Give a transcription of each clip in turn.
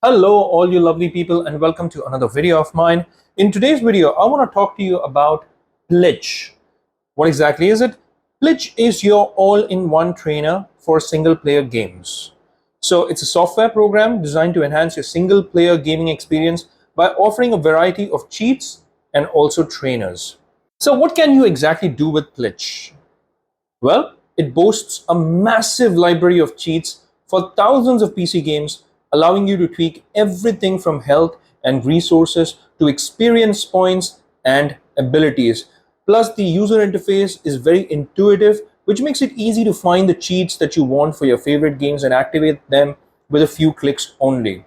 Hello, all you lovely people, and welcome to another video of mine. In today's video, I want to talk to you about Plitch. What exactly is it? Plitch is your all-in-one trainer for single-player games. So it's a software program designed to enhance your single-player gaming experience by offering a variety of cheats and also trainers. So what can you exactly do with Plitch? Well, it boasts a massive library of cheats for thousands of PC games, allowing you to tweak everything from health and resources to experience points and abilities. Plus, the user interface is very intuitive, which makes it easy to find the cheats that you want for your favorite games and activate them with a few clicks only.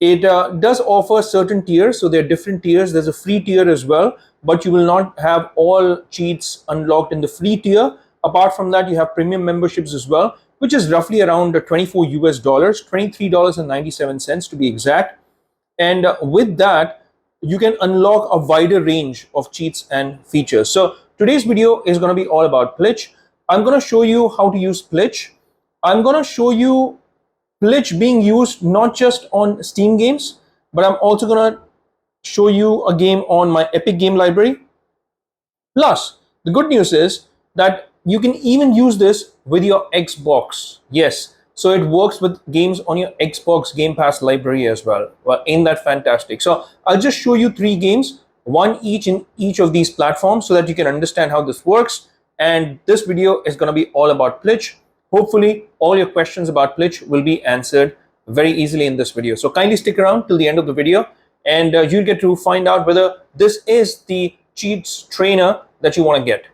It does offer certain tiers, so there are different tiers. There's a free tier as well, but you will not have all cheats unlocked in the free tier. Apart from that, you have premium memberships as well, which is roughly around 24 US dollars, $23.97 to be exact. And with that, you can unlock a wider range of cheats and features. So today's video is going to be all about Plitch. I'm going to show you how to use Plitch. I'm going to show you Plitch being used not just on Steam games, but I'm also going to show you a game on my Epic game library. Plus, the good news is that you can even use this with your Xbox. Yes, so it works with games on your Xbox Game Pass library as well. Well, ain't that fantastic? So I'll just show you 3 games, one each in each of these platforms, so that you can understand how this works. And this video is going to be all about Plitch. Hopefully, all your questions about Plitch will be answered very easily in this video. So kindly stick around till the end of the video, and you'll get to find out whether this is the cheats trainer that you want to get.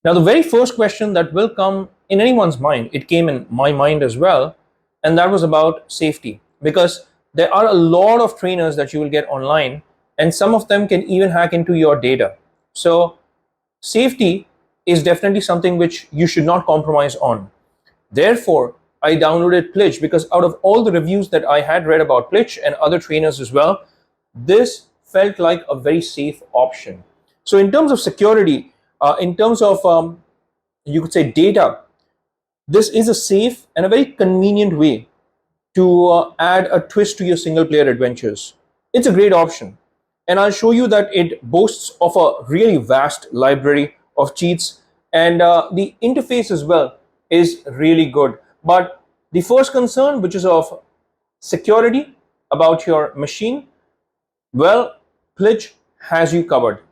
Now, the very first question that will come in anyone's mind, it came in my mind as well, and that was about safety. Because there are a lot of trainers that you will get online, and some of them can even hack into your data. So safety is definitely something which you should not compromise on. Therefore, I downloaded Plitch because out of all the reviews that I had read about Plitch and other trainers as well, this felt like a very safe option. So in terms of security, in terms of, you could say, data, this is a safe and a very convenient way to add a twist to your single player adventures. It's a great option. And I'll show you that it boasts of a really vast library of cheats, and the interface as well is really good. But the first concern, which is of security about your machine, well, Plitch has you covered.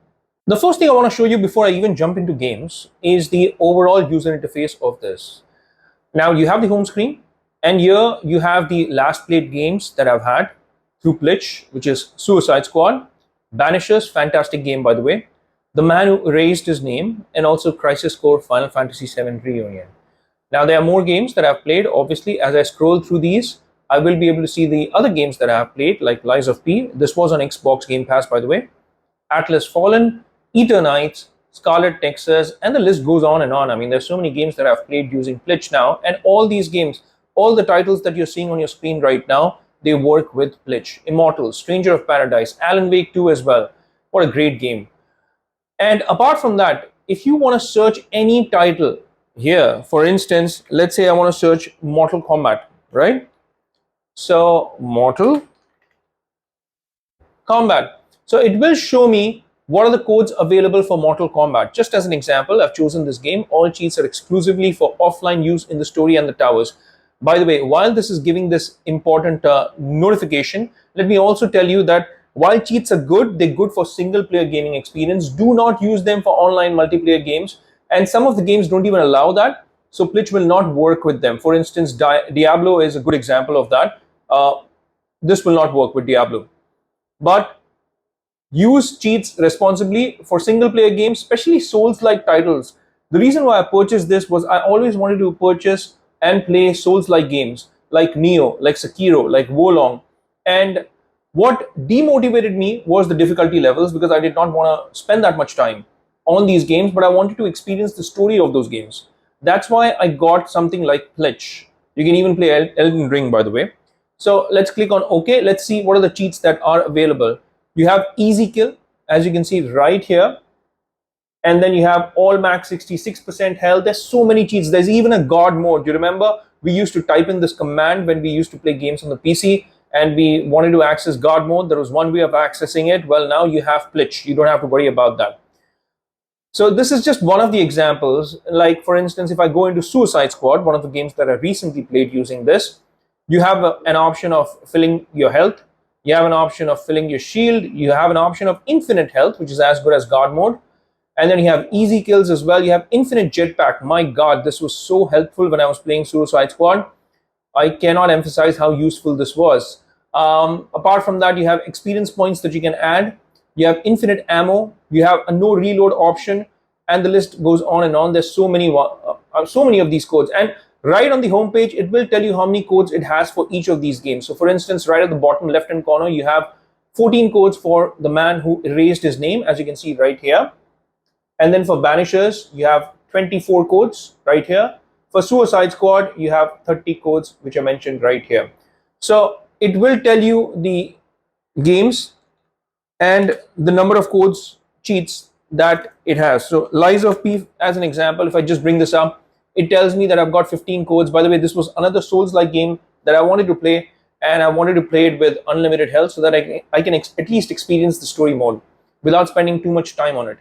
The first thing I want to show you before I even jump into games is the overall user interface of this. Now you have the home screen, and here you have the last played games that I've had through Plitch, which is Suicide Squad, Banishers, fantastic game by the way, The Man Who Erased His Name, and also Crisis Core Final Fantasy VII Reunion. Now there are more games that I've played. Obviously, as I scroll through these, I will be able to see the other games that I have played, like Lies of P. This was on Xbox Game Pass, by the way. Atlas Fallen, Eternights, Scarlet Nexus, and the list goes on and on. I mean, there's so many games that I've played using Plitch now, and all these games, all the titles that you're seeing on your screen right now, they work with Plitch. Immortal, Stranger of Paradise, Alan Wake 2 as well. What a great game. And apart from that, if you want to search any title here, for instance, let's say I want to search Mortal Kombat, right? So Mortal Kombat. So it will show me what are the codes available for Mortal Kombat. Just as an example, I've chosen this game. All cheats are exclusively for offline use in the story and the towers. By the way, while this is giving this important notification, let me also tell you that while cheats are good, they're good for single player gaming experience. Do not use them for online multiplayer games. And some of the games don't even allow that. So Plitch will not work with them. For instance, Diablo is a good example of that. This will not work with Diablo. But use cheats responsibly for single player games, especially Souls-like titles. The reason why I purchased this was I always wanted to purchase and play Souls-like games like Neo, like Sekiro, like Wolong. And what demotivated me was the difficulty levels, because I did not want to spend that much time on these games, but I wanted to experience the story of those games. That's why I got something like Plitch. You can even play Elden Ring, by the way. So let's click on OK. Let's see what are the cheats that are available. You have Easy Kill, as you can see right here. And then you have all max 66% health. There's so many cheats. There's even a God mode. Do you remember? We used to type in this command when we used to play games on the PC. and we wanted to access God mode, there was one way of accessing it. Well, now you have Plitch. You don't have to worry about that. So this is just one of the examples. Like for instance, if I go into Suicide Squad, one of the games that I recently played using this, you have an option of filling your health. You have an option of filling your shield. You have an option of infinite health, which is as good as God mode. And then you have easy kills as well. You have infinite jetpack. My God, this was so helpful when I was playing Suicide Squad. I cannot emphasize how useful this was. Apart from that, you have experience points that you can add. You have infinite ammo. You have a no reload option, and the list goes on and on. There's so many of these codes, and right on the home page, it will tell you how many codes it has for each of these games. So, for instance, right at the bottom left-hand corner, you have 14 codes for the man who erased his name, as you can see right here. And then for Banishers, you have 24 codes right here. For Suicide Squad, you have 30 codes, which I mentioned right here. So it will tell you the games and the number of codes, cheats that it has. So Lies of P, as an example, if I just bring this up, it tells me that I've got 15 codes. By the way, this was another Souls-like game that I wanted to play, and I wanted to play it with unlimited health so that I can at least experience the story mode without spending too much time on it.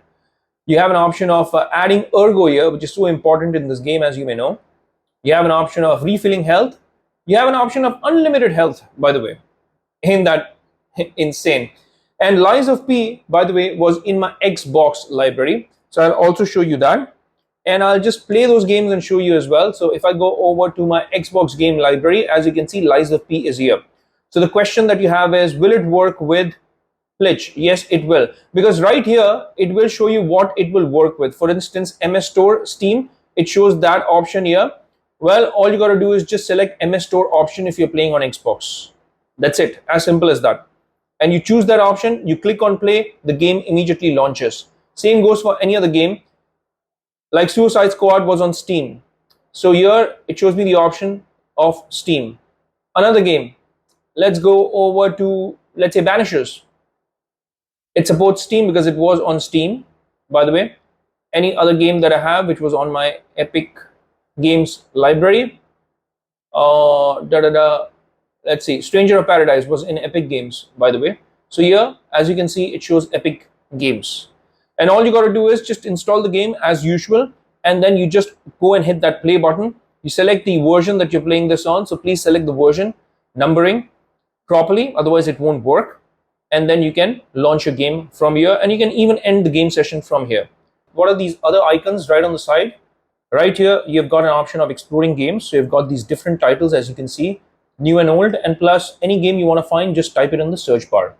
You have an option of adding ergo here, which is so important in this game, as you may know. You have an option of refilling health. You have an option of unlimited health, by the way. Ain't that insane? And Lies of P, by the way, was in my Xbox library. So I'll also show you that. And I'll just play those games and show you as well. So if I go over to my Xbox game library, as you can see, Lies of P is here. So the question that you have is, will it work with Plitch? Yes, it will, because right here it will show you what it will work with. For instance, MS Store, Steam, it shows that option here. Well, all you got to do is just select MS Store option if you're playing on Xbox. That's it, as simple as that. And you choose that option, you click on play, the game immediately launches. Same goes for any other game. Like Suicide Squad was on Steam, so here it shows me the option of Steam. Another game, let's go over to, let's say, Banishers. It supports Steam because it was on Steam, by the way. Any other game that I have which was on my Epic Games library, let's see, Stranger of Paradise was in Epic Games, by the way. So here, as you can see, it shows Epic Games. And all you got to do is just install the game as usual, and then you just go and hit that play button. You select the version that you're playing this on, so please select the version, numbering properly, otherwise it won't work. And then you can launch your game from here, and you can even end the game session from here. What are these other icons right on the side? Right here, you've got an option of exploring games. So you've got these different titles, as you can see, new and old, and plus any game you want to find, just type it in the search bar.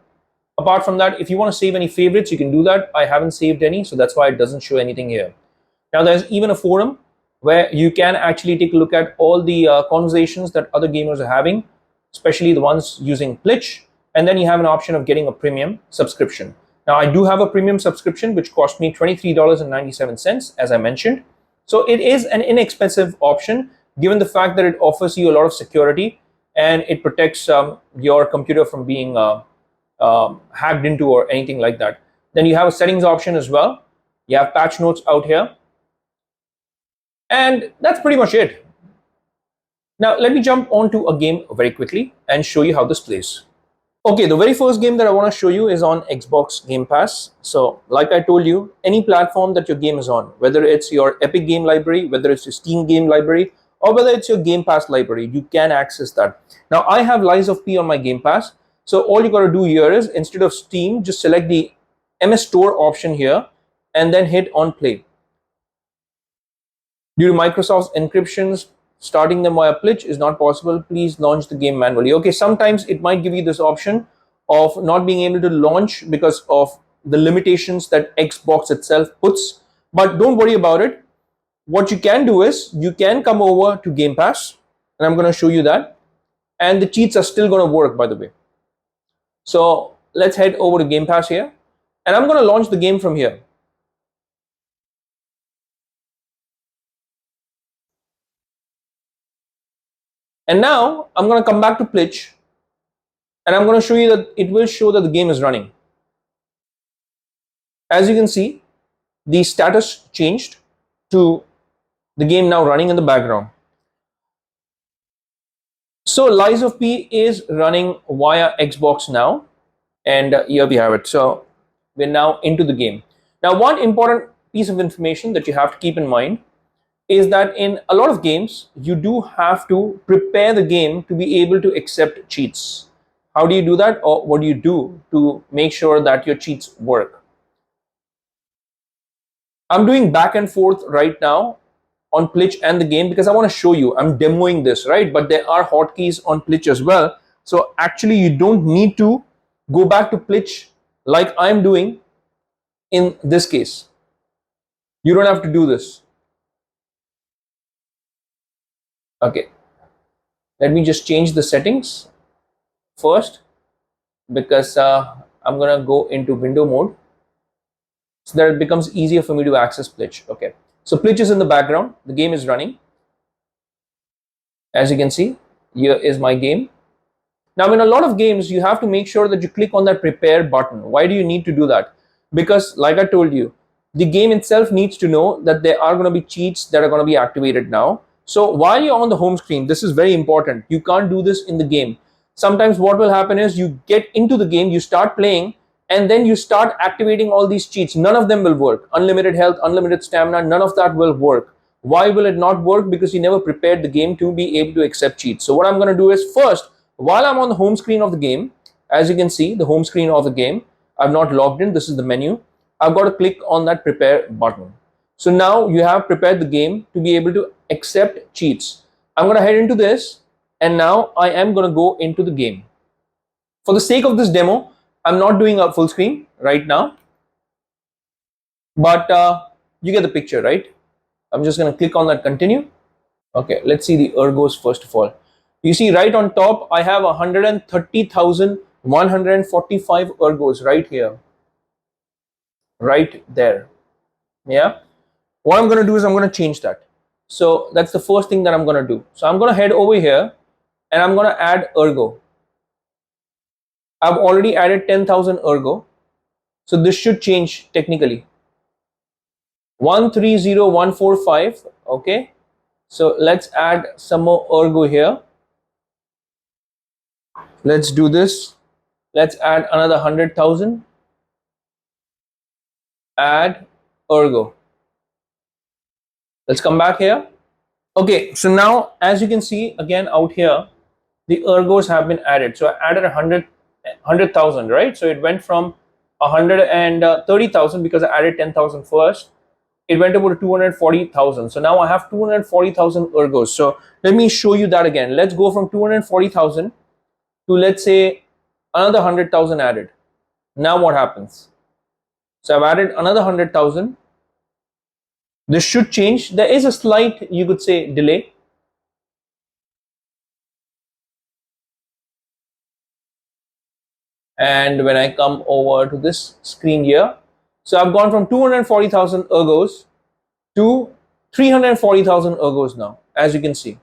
Apart from that, if you want to save any favorites, you can do that. I haven't saved any, so that's why it doesn't show anything here. Now, there's even a forum where you can actually take a look at all the conversations that other gamers are having, especially the ones using Plitch. And then you have an option of getting a premium subscription. Now, I do have a premium subscription, which cost me $23.97, as I mentioned. So it is an inexpensive option, given the fact that it offers you a lot of security and it protects your computer from being hacked into or anything like that. Then you have a settings option as well. You have patch notes out here. And that's pretty much it. Now, let me jump onto a game very quickly and show you how this plays. Okay, the very first game that I want to show you is on Xbox Game Pass. So, like I told you, any platform that your game is on, whether it's your Epic Game Library, whether it's your Steam Game Library, or whether it's your Game Pass library, you can access that. Now, I have Lies of P on my Game Pass. So, all you got to do here is, instead of Steam, just select the MS Store option here and then hit on play. Due to Microsoft's encryptions, starting them via Plitch is not possible. Please launch the game manually. Okay, sometimes it might give you this option of not being able to launch because of the limitations that Xbox itself puts. But don't worry about it. What you can do is you can come over to Game Pass, and I'm going to show you that. And the cheats are still going to work, by the way. So let's head over to Game Pass here, and I'm going to launch the game from here. And now I'm going to come back to Plitch, and I'm going to show you that it will show that the game is running. As you can see, the status changed to the game now running in the background. So Lies of P is running via Xbox now, and here we have it. So we're now into the game. Now, one important piece of information that you have to keep in mind is that in a lot of games, you do have to prepare the game to be able to accept cheats. How do you do that, or what do you do to make sure that your cheats work? I'm doing back and forth right now on Plitch and the game because I want to show you. I'm demoing this, right? But there are hotkeys on Plitch as well. So actually, you don't need to go back to Plitch like I'm doing in this case. You don't have to do this. Okay. Let me just change the settings first because I'm going to go into window mode so that it becomes easier for me to access Plitch. Okay. So Plitch is in the background. The game is running. As you can see, here is my game. Now, in a lot of games, you have to make sure that you click on that prepare button. Why do you need to do that? Because, like I told you, the game itself needs to know that there are going to be cheats that are going to be activated now. So, while you're on the home screen, this is very important. You can't do this in the game. Sometimes, what will happen is you get into the game, you start playing, and then you start activating all these cheats. None of them will work. Unlimited health, unlimited stamina, none of that will work. Why will it not work? Because you never prepared the game to be able to accept cheats. So, what I'm going to do is first, while I'm on the home screen of the game, as you can see, the home screen of the game, I've not logged in. This is the menu. I've got to click on that prepare button. So now you have prepared the game to be able to accept cheats. I'm going to head into this, and now I am going to go into the game. For the sake of this demo, I'm not doing a full screen right now, but you get the picture, right? I'm just going to click on that continue. Okay, let's see the ergos first of all. You see right on top, I have 130,145 ergos right here, right there. Yeah. What I'm going to do is I'm going to change that. So that's the first thing that I'm going to do. So I'm going to head over here and I'm going to add ergo. I've already added 10,000 ergo. So this should change technically. 130145. Okay. So let's add some more ergo here. Let's do this. Let's add another 100,000. Add ergo. Let's come back here. Okay, so now as you can see again out here, the ergos have been added. So I added 100,000, right? So it went from 130,000 because I added 10,000 first. It went over to 240,000. So now I have 240,000 ergos. So let me show you that again. Let's go from 240,000 to, let's say, another 100,000 added. Now what happens? So I've added another 100,000. This should change. There is a slight, you could say, delay. And when I come over to this screen here, so I've gone from 240,000 ergos to 340,000 ergos now, as you can see.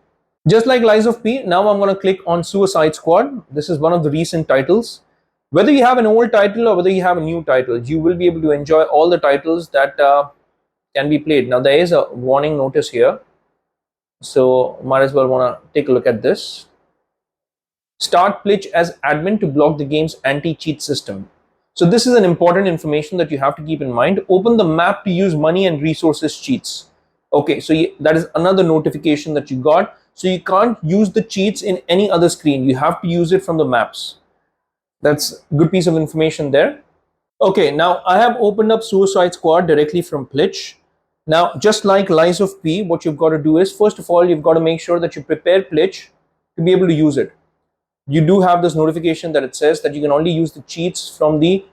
Just like Lies of P, now I'm going to click on Suicide Squad. This is one of the recent titles. Whether you have an old title or whether you have a new title, you will be able to enjoy all the titles that can be played. Now there is a warning notice here, so might as well want to take a look at this. Start Plitch as admin to block the game's anti-cheat system. So this is an important information that you have to keep in mind. Open the map to use money and resources cheats. Okay, so that is another notification that you got. So you can't use the cheats in any other screen. You have to use it from the maps. That's a good piece of information there. Okay, now I have opened up Suicide Squad directly from Plitch. Now, just like Lies of P, what you've got to do is, first of all, you've got to make sure that you prepare Plitch to be able to use it. You do have this notification that it says that you can only use the cheats from the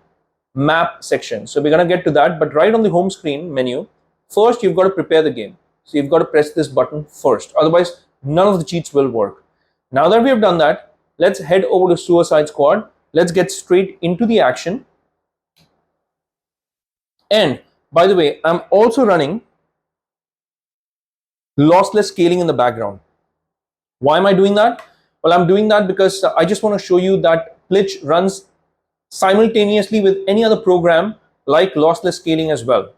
map section. So we're going to get to that, but right on the home screen menu, first you've got to prepare the game. So you've got to press this button first. Otherwise, none of the cheats will work. Now that we have done that, let's head over to Suicide Squad. Let's get straight into the action. And by the way, I'm also running lossless scaling in the background. Why am I doing that? Well, I'm doing that because I just want to show you that Plitch runs simultaneously with any other program like lossless scaling as well.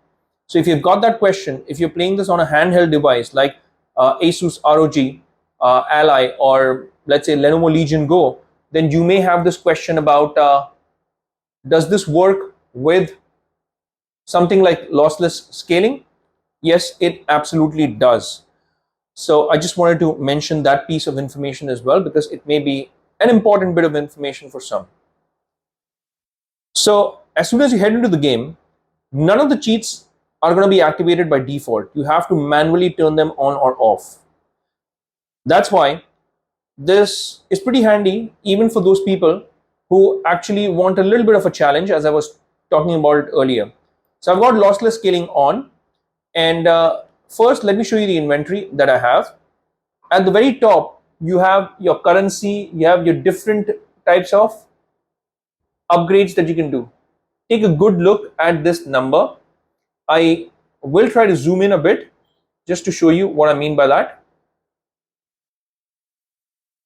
So if you've got that question, if you're playing this on a handheld device like Asus ROG Ally or let's say Lenovo Legion Go, then you may have this question about does this work with something like lossless scaling? Yes, it absolutely does. So I just wanted to mention that piece of information as well, because it may be an important bit of information for some. So as soon as you head into the game, none of the cheats are going to be activated by default. You have to manually turn them on or off. That's why this is pretty handy even for those people who actually want a little bit of a challenge, as I was talking about it earlier. So I've got lossless scaling on, and first let me show you the inventory that I have. At the very top, you have your currency, you have your different types of upgrades that you can do. Take a good look at this number. I will try to zoom in a bit just to show you what I mean by that.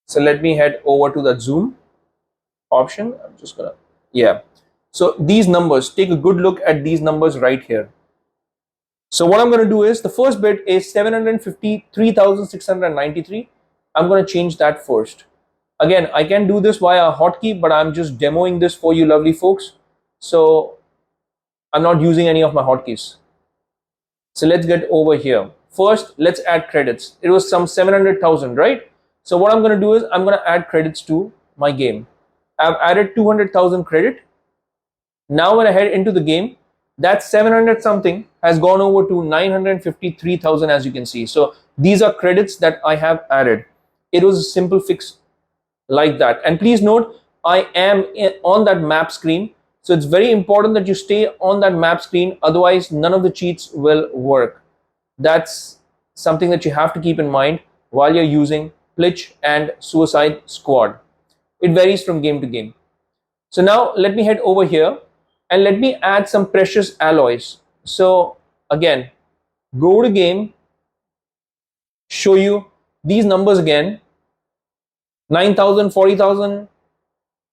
So let me head over to that zoom option. I'm just gonna, yeah. So these numbers, take a good look at these numbers right here. So what I'm going to do is, the first bit is 753,693. I'm going to change that first. Again, I can do this via a hotkey, but I'm just demoing this for you lovely folks. So I'm not using any of my hotkeys. So let's get over here. First, let's add credits. It was some 700,000, right? So what I'm going to do is, I'm going to add credits to my game. I've added 200,000 credit. Now when I head into the game, that 700 something has gone over to 953,000, as you can see. So these are credits that I have added. It was a simple fix like that. And please note, I am on that map screen. So it's very important that you stay on that map screen. Otherwise, none of the cheats will work. That's something that you have to keep in mind while you're using Plitch and Suicide Squad. It varies from game to game. So now let me head over here and let me add some precious alloys. So again, go to game, show you these numbers again: 9,000, 40,000,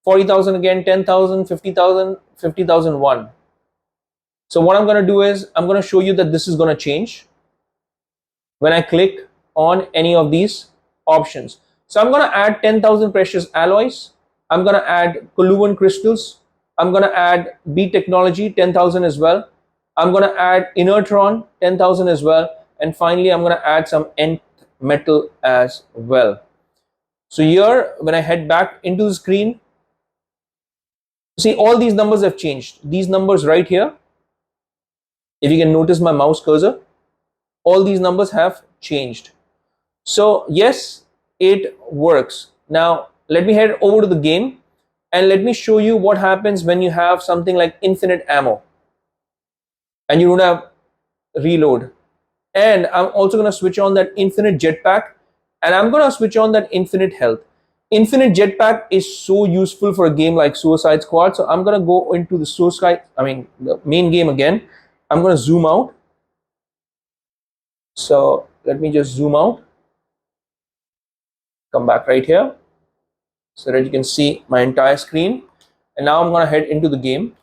40,000 again, 10,000, 50,000, 50,001. So what I'm going to do is, I'm going to show you that this is going to change when I click on any of these options. So I'm going to add 10,000 precious alloys. I'm going to add Coluan crystals. I'm going to add B technology 10,000 as well. I'm going to add inertron 10,000 as well. And finally, I'm going to add some nth metal as well. So here, when I head back into the screen, see all these numbers have changed. These numbers right here, if you can notice my mouse cursor, all these numbers have changed. So yes, it works. Now let me head over to the game and let me show you what happens when you have something like infinite ammo and you don't have reload. And I'm also going to switch on that infinite jetpack, and I'm going to switch on that infinite health. Infinite jetpack is so useful for a game like Suicide Squad. So I'm going to go into the main game again. I'm going to zoom out. So let me just zoom out, come back right here so that you can see my entire screen. And now I'm going to head into the game.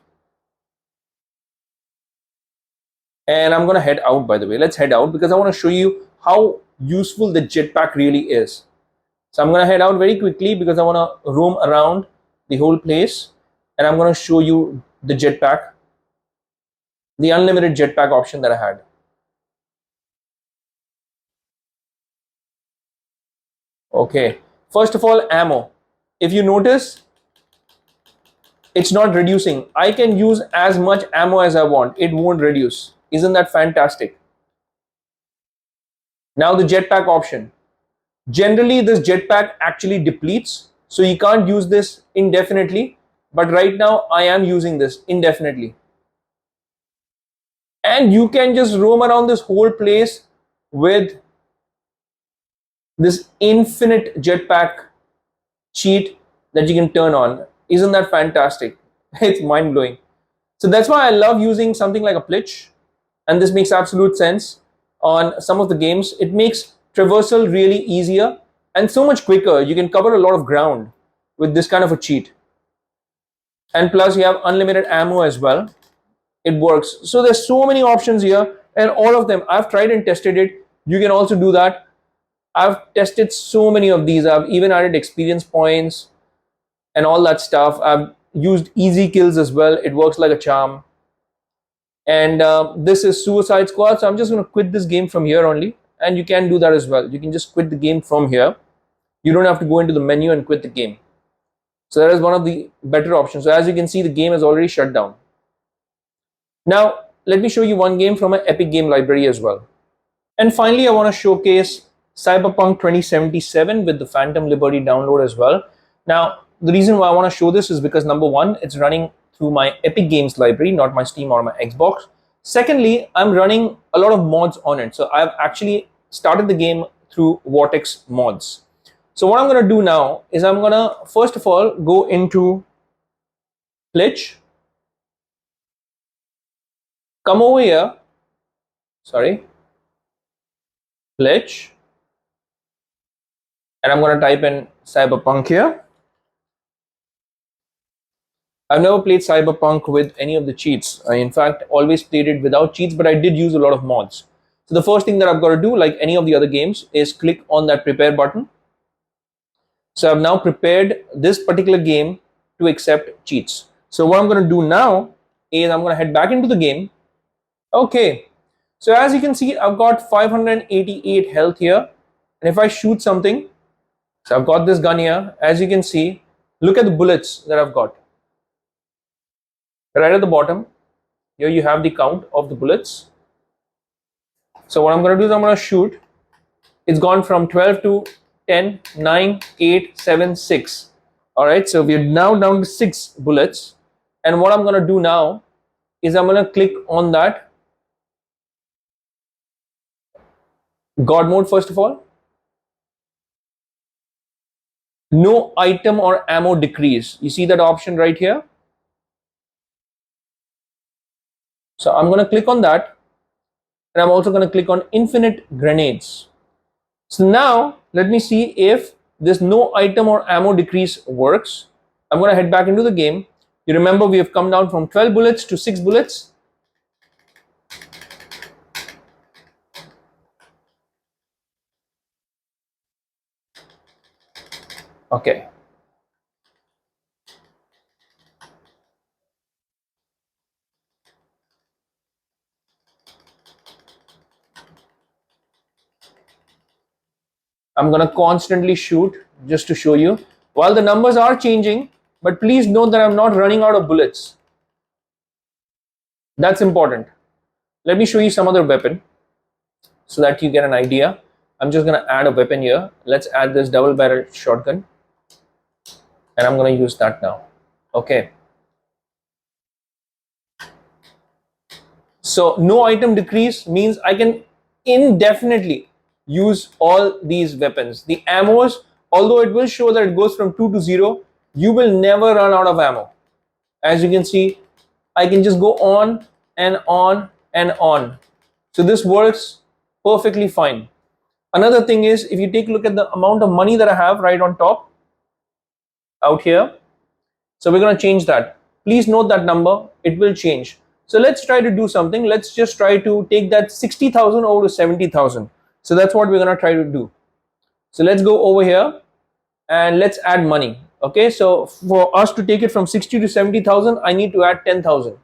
And I'm going to head out, by the way. Let's head out because I want to show you how useful the jetpack really is. So I'm going to head out very quickly because I want to roam around the whole place. And I'm going to show you the jetpack, the unlimited jetpack option that I had. Okay. First of all, ammo. If you notice, it's not reducing. I can use as much ammo as I want. It won't reduce. Isn't that fantastic? Now the jetpack option. Generally, this jetpack actually depletes, so you can't use this indefinitely. But right now, I am using this indefinitely. And you can just roam around this whole place with this infinite jetpack cheat that you can turn on. Isn't that fantastic? It's mind-blowing. So that's why I love using something like a Plitch. And this makes absolute sense on some of the games. It makes traversal really easier and so much quicker. You can cover a lot of ground with this kind of a cheat. And plus you have unlimited ammo as well. It works. So there's so many options here, and all of them I've tried and tested it. You can also do that. I've tested so many of these. I've even added experience points and all that stuff. I've used easy kills as well. It works like a charm. And this is Suicide Squad. So I'm just going to quit this game from here only. And you can do that as well. You can just quit the game from here. You don't have to go into the menu and quit the game. So that is one of the better options. So as you can see, the game is already shut down. Now, let me show you one game from an Epic game library as well. And finally, I want to showcase Cyberpunk 2077 with the Phantom Liberty download as well. Now, the reason why I want to show this is because number one, it's running through my Epic Games library, not my Steam or my Xbox. Secondly, I'm running a lot of mods on it. So I've actually started the game through Vortex mods. So what I'm going to do now is I'm going to first of all go into Plitch, come over here, Plitch, and I'm going to type in Cyberpunk here. I've never played Cyberpunk with any of the cheats. I, in fact, always played it without cheats, but I did use a lot of mods. So the first thing that I've got to do, like any of the other games, is click on that prepare button. So I've now prepared this particular game to accept cheats. So what I'm going to do now is I'm going to head back into the game. Okay. So as you can see, I've got 588 health here. And if I shoot something, so I've got this gun here. As you can see, look at the bullets that I've got. Right at the bottom, here you have the count of the bullets. So what I'm going to do is I'm going to shoot. It's gone from 12 to 10, 9, 8, 7, 6. All right, so we're now down to 6 bullets. And what I'm going to do now is I'm going to click on that God mode first of all. No item or ammo decrease. You see that option right here? So I'm going to click on that. And I'm also going to click on infinite grenades. So now let me see if this no item or ammo decrease works. I'm going to head back into the game. You remember we have come down from 12 bullets to 6 bullets. Okay. I'm going to constantly shoot just to show you. While the numbers are changing, but please note that I'm not running out of bullets. That's important. Let me show you some other weapon so that you get an idea. I'm just going to add a weapon here. Let's add this double barrel shotgun. And I'm going to use that now. Okay. So no item decrease means I can indefinitely use all these weapons. The ammos, although it will show that it goes from 2 to 0, you will never run out of ammo. As you can see, I can just go on and on and on. So this works perfectly fine. Another thing is, if you take a look at the amount of money that I have right on top, out here, so we're going to change that. Please note that number, it will change. So let's try to do something. Let's just try to take that 60,000 over to 70,000. So that's what we're going to try to do. So let's go over here and let's add money. Okay, so for us to take it from 60 to 70,000, I need to add 10,000.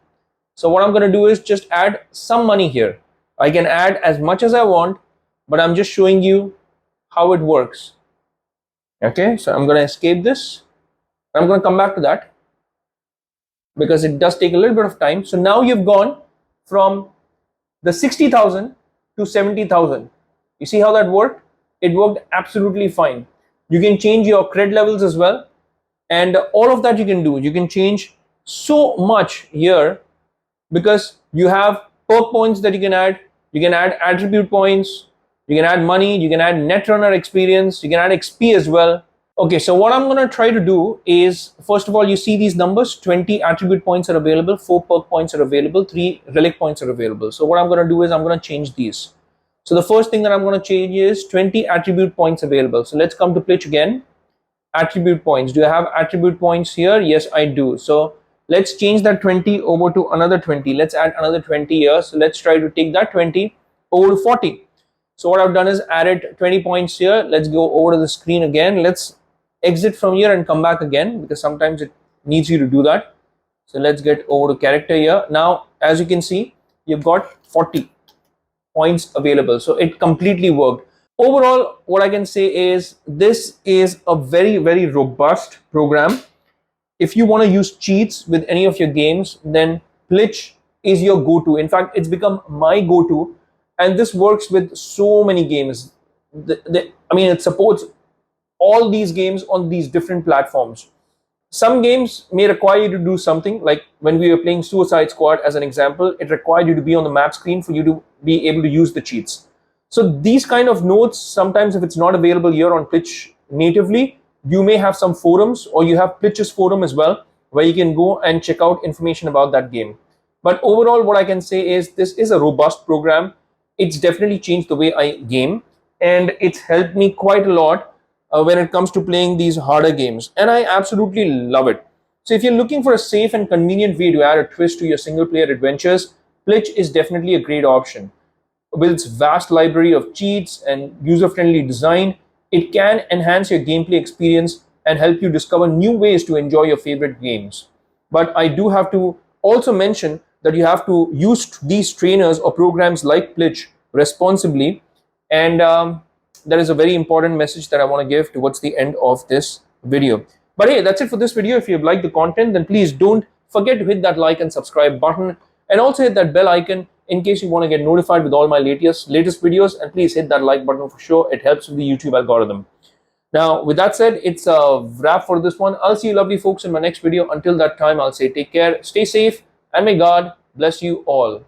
So what I'm going to do is just add some money here. I can add as much as I want, but I'm just showing you how it works. Okay, so I'm going to escape this. I'm going to come back to that because it does take a little bit of time. So now you've gone from the 60,000 to 70,000. You see how that worked? It worked absolutely fine. You can change your cred levels as well. And all of that you can do. You can change so much here because you have perk points that you can add. You can add attribute points. You can add money. You can add netrunner experience. You can add XP as well. Okay, so what I'm going to try to do is, first of all, you see these numbers, 20 attribute points are available, 4 perk points are available, 3 relic points are available. So what I'm going to do is I'm going to change these. So the first thing that I'm going to change is 20 attribute points available. So let's come to Plitch again. Attribute points. Do I have attribute points here? Yes, I do. So let's change that 20 over to another 20. Let's add another 20 here. So let's try to take that 20 over to 40. So what I've done is added 20 points here. Let's go over to the screen again. Let's exit from here and come back again, because sometimes it needs you to do that. So let's get over to character here. Now, as you can see, you've got 40 points available. So it completely worked. Overall, what I can say is this is a very, very robust program. If you want to use cheats with any of your games, then Plitch is your go-to. In fact, it's become my go-to, and this works with so many games. I mean, it supports all these games on these different platforms. Some games may require you to do something, like when we were playing Suicide Squad as an example, it required you to be on the map screen for you to be able to use the cheats. So these kind of notes, sometimes if it's not available here on Plitch natively, you may have some forums, or you have Plitch's forum as well, where you can go and check out information about that game. But overall, what I can say is this is a robust program. It's definitely changed the way I game, and it's helped me quite a lot when it comes to playing these harder games, and I absolutely love it. So if you're looking for a safe and convenient way to add a twist to your single player adventures, Plitch is definitely a great option. With its vast library of cheats and user-friendly design, it can enhance your gameplay experience and help you discover new ways to enjoy your favorite games. But I do have to also mention that you have to use these trainers or programs like Plitch responsibly, and that is a very important message that I want to give towards the end of this video. But hey, that's it for this video. If you've liked the content, then please don't forget to hit that like and subscribe button, and also hit that bell icon in case you want to get notified with all my latest videos. And please hit that like button for sure. It helps with the YouTube algorithm. Now, with that said, it's a wrap for this one. I'll see you lovely folks in my next video. Until that time, I'll say take care, stay safe, and may God bless you all.